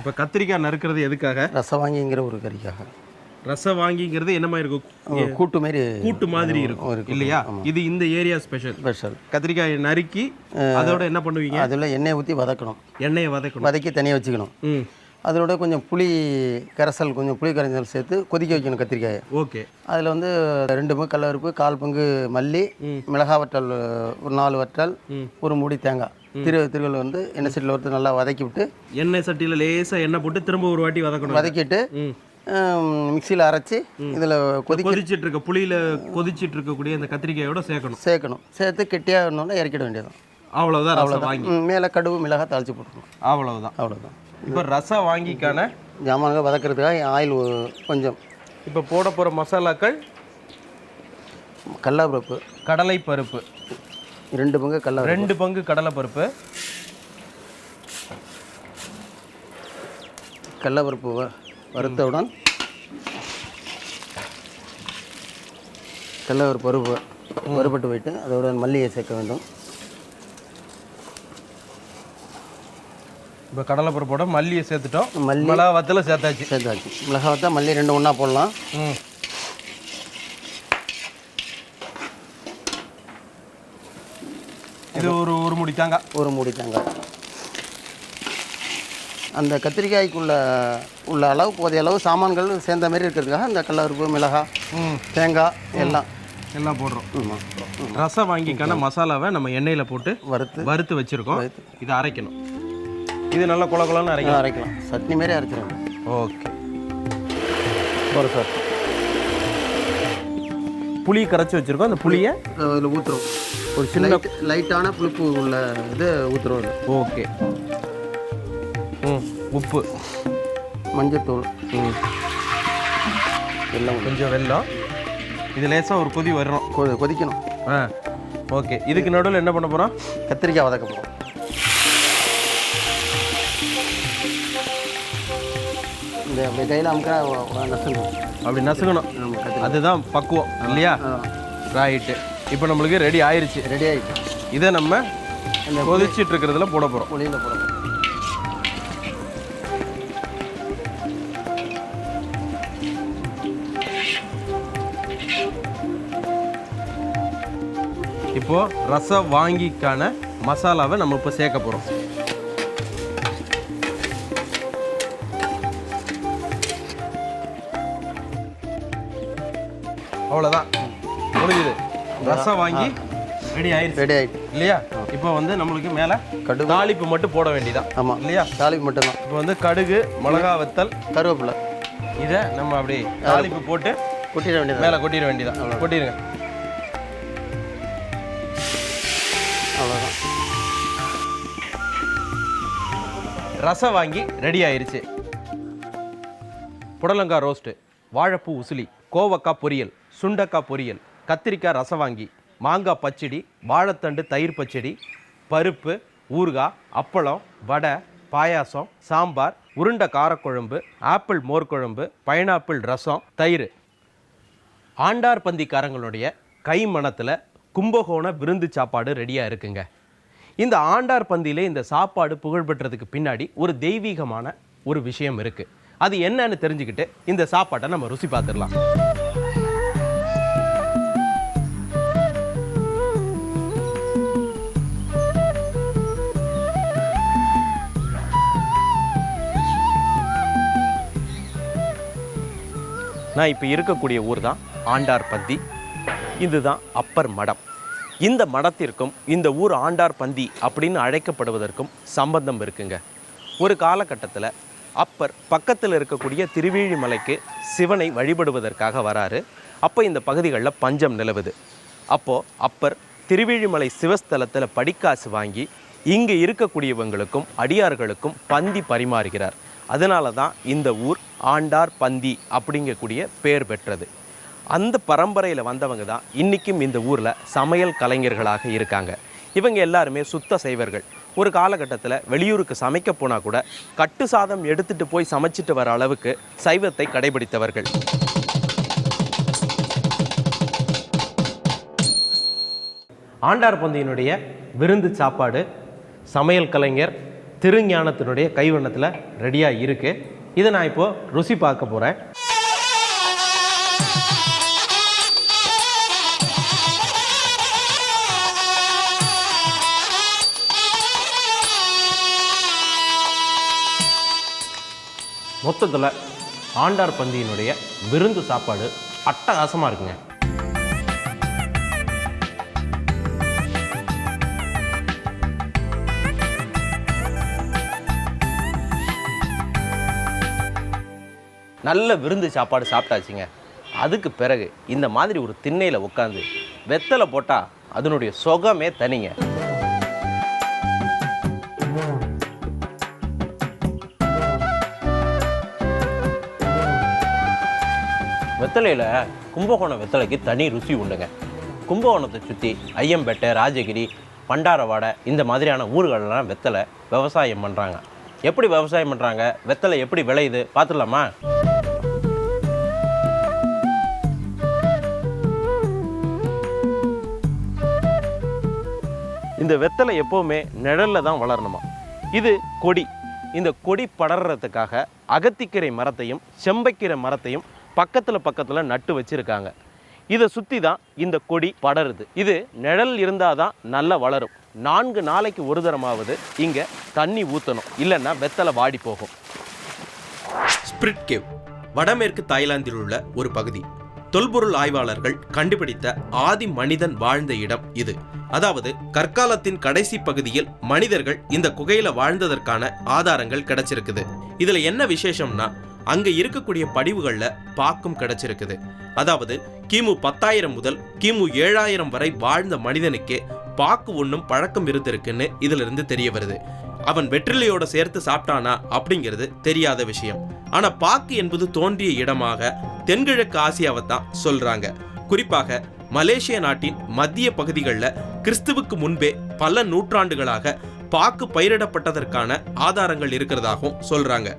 இப்போ கத்திரிக்காய் நறுக்கிறது எதுக்காக? ரசவாங்கிங்கிற ஒரு கறிக்காக. ரசவாங்கிங்கிறது என்ன மாதிரி இருக்கும்? கூட்டு மாதிரி இருக்கும் இல்லையா? இது இந்த ஏரியா ஸ்பெஷல். கத்திரிக்காயை நறுக்கி அதோட என்ன பண்ணுவீங்க? அதில் எண்ணெயை ஊற்றி வதக்கணும். எண்ணெயை வதக்கி தனியாக வச்சுக்கணும். அதோட கொஞ்சம் புளி கரைசல் சேர்த்து கொதிக்க வைக்கணும் கத்திரிக்காயை. ஓகே. அதில் வந்து 2 பங்கு கடலப்பருப்பு, 1/4 பங்கு மல்லி, மிளகாய் வற்றல் ஒரு 4 வற்றல், ஒரு மூடி தேங்காய் திருவல் வந்து எண்ணெய் சட்டியில் வறுத்து நல்லா வதக்கி விட்டு, எண்ணெய் சட்டியில் லேசாக எண்ணெய் போட்டு திரும்ப ஒரு வாட்டி வதக்கிட்டு மிக்சியில் அரைச்சி இதில் புளியில் கொதிச்சிட்டு இருக்கக்கூடிய அந்த கத்திரிக்காயோட சேர்க்கணும். சேர்த்து கெட்டியாக இருந்தோன்னா இறக்கிட வேண்டியதான். அவ்வளோதான். மேலே கடுகு மிளகாய் தாளித்து போட்டுக்கணும். அவ்வளோதான். இப்போ ரசம் வாங்கிக்கான ஜாமான்கள் வதக்கிறதுக்காக ஆயில் கொஞ்சம். இப்போ போட போகிற மசாலாக்கள் கடலைப்பருப்பு 2 பங்கு 2 பங்கு கடலைப்பருப்பு. கடலைப்பருப்பு வறுத்தவுடன் கடலைப்பருப்பு வறுபட்டு போயிட்டு அதோட மல்லியை சேர்க்க வேண்டும். இப்போ கடலைப்பருப்போட மல்லியை சேர்த்துட்டோம். மிளகாய் வத்தல் சேர்த்தாச்சு. மிளகாய் வத்தல் மல்லி 2 ஒன்றா போடலாம். இது ஒரு மூடி தேங்காய். அந்த கத்திரிக்காய்க்குள்ள உள்ள அளவு போதிய அளவு சாமான்கள் சேர்ந்த மாதிரி இருக்கிறதுக்காக அந்த கடலைப்பருப்பு, மிளகாய், தேங்காய் எல்லாம் போடுறோம். ரசம் வாங்கிக்கான மசாலாவை நம்ம எண்ணெயில் போட்டு வறுத்து வச்சுருக்கோம். இதை அரைக்கணும். இது நல்லா குளக்குளன்னு அரைக்கலாம். சட்னி மாரி அரைச்சிடும். ஓகே. புளி கரைச்சி வச்சுருக்கோம். அந்த புளியை அதில் ஊற்றுறோம். ஒரு சின்ன லைட்டான புளிப்பு உள்ள இது ஊற்றுறோம். ஓகே. உப்பு, மஞ்சத்தூள், கொஞ்சம் வெல்லம். இது லேசாக ஒரு கொதி வரணும். கொதிக்கணும். ஓகே. இதுக்கு நடுவில் என்ன பண்ண போகிறோம்? கத்திரிக்காய் வதக்க போகிறோம். இந்த கையில் அமுக்கா நசுங்கணும். அப்படி நசுங்கணும். அதுதான் பக்குவம் இல்லையா? ரைட்டு. இப்போ நம்மளுக்கு ரெடி ஆயிடுச்சு. இதை நம்ம கொதிச்சிட்டு இருக்கிறதுல போட போகிறோம். புளியில் போட போகிறோம். இப்போ ரசம் வாங்கிக்கான மசாலாவை நம்ம இப்போ சேர்க்க போகிறோம். அவ்வளோதான், முடிஞ்சுது. ரசம் வாங்கி ரெடி ஆயிடுச்சு இல்லையா? இப்போ வந்து நம்மளுக்கு மேலே தாளிப்பு மட்டும் போட வேண்டியதான். ஆமாம் இல்லையா? தாளிப்பு மட்டும்தான். இப்போ வந்து கடுகு, மிளகாய் வத்தல், கருவேப்பிலை இதை நம்ம அப்படியே தாளிப்பு போட்டு கொட்டிட வேண்டியது. மேலே கொட்டிட வேண்டியதான். கொட்டிடுங்க. அவ்வளோதான். ரசம் வாங்கி ரெடி ஆயிடுச்சு. புடலங்காய் ரோஸ்ட்டு, வாழைப்பூ உசிலி, கோவக்காய் பொரியல், சுண்டக்காய் பொரியல், கத்திரிக்காய் ரசவாங்கி, மாங்காய் பச்சடி, வாழைத்தண்டு தயிர் பச்சடி, பருப்பு, ஊறுகாய், அப்பளம், வடை, பாயாசம், சாம்பார், உருண்டை காரக்குழம்பு, ஆப்பிள் மோர் குழம்பு, பைனாப்பிள் ரசம், தயிர். ஆண்டார் பந்திக்காரங்களுடைய கை மணத்தில் கும்பகோண விருந்து சாப்பாடு ரெடியாக இருக்குங்க. இந்த ஆண்டார் பந்தியில் இந்த சாப்பாடு புகழ்பெற்றதுக்கு பின்னாடி ஒரு தெய்வீகமான ஒரு விஷயம் இருக்குது. அது என்னன்னு தெரிஞ்சுக்கிட்டு இந்த சாப்பாட்டை நம்ம ருசி பார்த்துடலாம். நான் இப்போ இருக்கக்கூடிய ஊர் தான் ஆண்டார் பந்தி. இதுதான் அப்பர் மடம். இந்த மடத்திற்கும் இந்த ஊர் ஆண்டார் பந்தி அப்படின்னு அழைக்கப்படுவதற்கும் சம்பந்தம் இருக்குங்க. ஒரு காலகட்டத்தில் அப்பர் பக்கத்தில் இருக்கக்கூடிய திருவேழிமலைக்கு சிவனை வழிபடுவதற்காக வராரு. அப்போ இந்த பகுதிகளில் பஞ்சம் நிலவுது. அப்போது அப்பர் திருவேழிமலை சிவஸ்தலத்தில் படிக்காசு வாங்கி இங்கே இருக்கக்கூடியவங்களுக்கும் அடியார்களுக்கும் பந்தி பரிமாறுகிறார். அதனால தான் இந்த ஊர் ஆண்டார் பந்தி அப்படிங்கக்கூடிய பேர் பெற்றது. அந்த பரம்பரையில் வந்தவங்க தான் இன்றைக்கும் இந்த ஊரில் சமையல் கலைஞர்களாக இருக்காங்க. இவங்க எல்லாருமே சுத்த சைவர்கள். ஒரு காலகட்டத்தில் வெளியூருக்கு சமைக்க போனால் கூட கட்டு சாதம் எடுத்துகிட்டு போய் சமைச்சிட்டு வர அளவுக்கு சைவத்தை கடைபிடித்தவர்கள். ஆண்டார் பந்தியினுடைய விருந்து சாப்பாடு சமையல் கலைஞர் திருஞானத்தினுடைய கைவண்ணத்தில் ரெடியாக இருக்குது. இதை நான் இப்போது ருசி பார்க்க போகிறேன். மொத்தத்தில் ஆண்டார் பந்தியினுடைய விருந்து சாப்பாடு அட்டகாசமாக இருக்குங்க. நல்ல விருந்து சாப்பாடு சாப்பிட்டாச்சுங்க. அதுக்கு பிறகு இந்த மாதிரி ஒரு திண்ணையில் உட்காந்து வெத்தலை போட்டால் அதனுடைய சுகமே தனிங்க. வெத்தலையில் கும்பகோணம் வெத்தலைக்கு தனி ருசி உண்டுங்க. கும்பகோணத்தை சுற்றி ஐயம்பேட்டை, ராஜகிரி, பண்டாரவாடை இந்த மாதிரியான ஊர்களெலாம் வெத்தலை விவசாயம் பண்ணுறாங்க. எப்படி விவசாயம் பண்ணுறாங்க, வெத்தலை எப்படி விளையுது பார்த்துடலாமா? இந்த வெத்தலை எப்போவுமே நிழலில் தான் வளரணுமா. இது கொடி. இந்த கொடி படர்றதுக்காக அகத்திக்கீரை மரத்தையும் செம்பைக்கீரை மரத்தையும் பக்கத்தில் நட்டு வச்சுருக்காங்க. இதை சுற்றி தான் இந்த கொடி படருது. இது நிழல் இருந்தால் தான் நல்லா வளரும். 4 நாளைக்கு ஒரு தரமாவது இங்கே தண்ணி ஊற்றணும், இல்லைன்னா வெத்தலை வாடி போகும். ஸ்பிரிட் கேவ் வடமேற்கு தாய்லாந்தில் உள்ள ஒரு பகுதி. தொல்பொருள் ஆய்வாளர்கள் கண்டுபிடித்த ஆதி மனிதன் வாழ்ந்த இடம் இது. அதாவது கற்காலத்தின் கடைசி பகுதியில் மனிதர்கள் இந்த குகையில வாழ்ந்ததற்கான ஆதாரங்கள் கிடைச்சிருக்குது. இதுல என்ன விசேஷம்னா, அங்க இருக்கக்கூடிய படிவுகள்ல பாக்கும் கிடைச்சிருக்குது. அதாவது கிமு 10,000 முதல் கிமு 7,000 வரை வாழ்ந்த மனிதனுக்கே பாக்கு ஒன்றும் பழக்கம் இருந்திருக்குன்னு இதுல இருந்து தெரிய வருது. அவன் வெற்றிலையோட சேர்த்து சாப்பிட்டானா அப்படிங்கிறது தெரியாத விஷயம். ஆனா பாக்கு என்பது தோன்றிய இடமாக தென்கிழக்கு ஆசியாவை தான் சொல்றாங்க. குறிப்பாக மலேசிய நாட்டின் மத்திய பகுதிகளில் கிறிஸ்துவுக்கு முன்பே பல நூற்றாண்டுகளாக பாக்கு பயிரிடப்பட்டதற்கான ஆதாரங்கள் இருக்கிறதாகவும் சொல்றாங்க.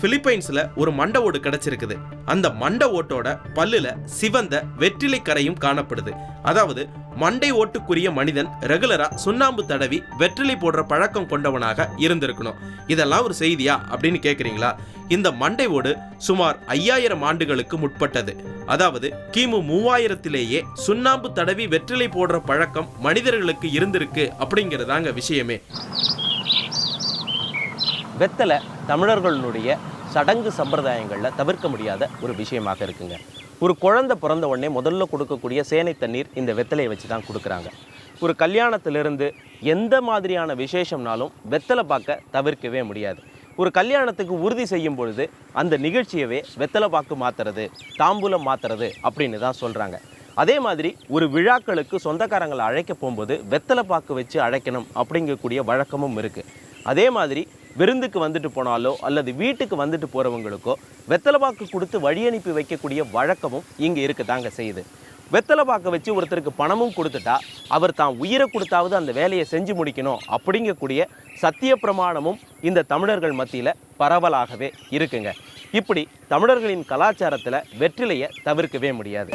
பிலிப்பைன்ஸ்ல ஒரு மண்டை ஓடு கிடைச்சிருக்குது. அந்த மண்டை ஓட்டோட பல்லுல சிவந்த வெற்றிலை கரையும் காணப்படுது. அதாவது மண்டை ஓட்டுக்குரிய மனிதன் ரெகுலரா சுண்ணாம்பு தடவி வெற்றிலை போடுற பழக்கம் கொண்டவனாக இருந்திருக்கணும். இதெல்லாம் ஒரு செய்தியா அப்படின்னு கேக்குறீங்களா? இந்த மண்டை ஓடு சுமார் 5000 ஆண்டுகளுக்கு முற்பட்டது. அதாவது கிமு 3000லேயே சுண்ணாம்பு தடவி வெற்றிலை போடுற பழக்கம் மனிதர்களுக்கு இருந்திருக்கு அப்படிங்கிறதாங்க விஷயமே. வெத்தலை தமிழர்களுடைய சடங்கு சம்பிரதாயங்களில் தவிர்க்க முடியாத ஒரு விஷயமாக இருக்குங்க. ஒரு குழந்தை பிறந்த உடனே முதல்ல கொடுக்கக்கூடிய சேனை தண்ணீர் இந்த வெத்தலையை வச்சு தான் கொடுக்குறாங்க. ஒரு கல்யாணத்திலிருந்து எந்த மாதிரியான விசேஷம்னாலும் வெத்தலை பார்க்க தவிர்க்கவே முடியாது. ஒரு கல்யாணத்துக்கு உறுதி செய்யும் பொழுது அந்த நிகழ்ச்சியவே வெத்தலை பாக்கு மாற்றுறது, தாம்பூலம் மாற்றுறது அப்படின்னு தான் சொல்கிறாங்க. அதே மாதிரி ஒரு விழாக்களுக்கு சொந்தக்காரங்களை அழைக்க போகும்போது வெத்தலை பாக்கு வச்சு அழைக்கணும் அப்படிங்கக்கூடிய வழக்கமும் இருக்குது. அதே மாதிரி விருந்துக்கு வந்துட்டு போனாலோ அல்லது வீட்டுக்கு வந்துட்டு போகிறவங்களுக்கோ வெத்தலை பாக்கு கொடுத்து வழி அனுப்பி வைக்கக்கூடிய வழக்கமும் இங்கே இருக்க தாங்க செய்யுது. வெத்தலை பாக்க வச்சு ஒருத்தருக்கு பணமும் கொடுத்துட்டா அவர் தான் உயிரை கொடுத்தாவது அந்த வேலையை செஞ்சு முடிக்கணும் அப்படிங்கக்கூடிய சத்திய பிரமாணமும் இந்த தமிழர்கள் மத்தியில் பரவலாகவே இருக்குங்க. இப்படி தமிழர்களின் கலாச்சாரத்தில் வெற்றிலையை தவிர்க்கவே முடியாது.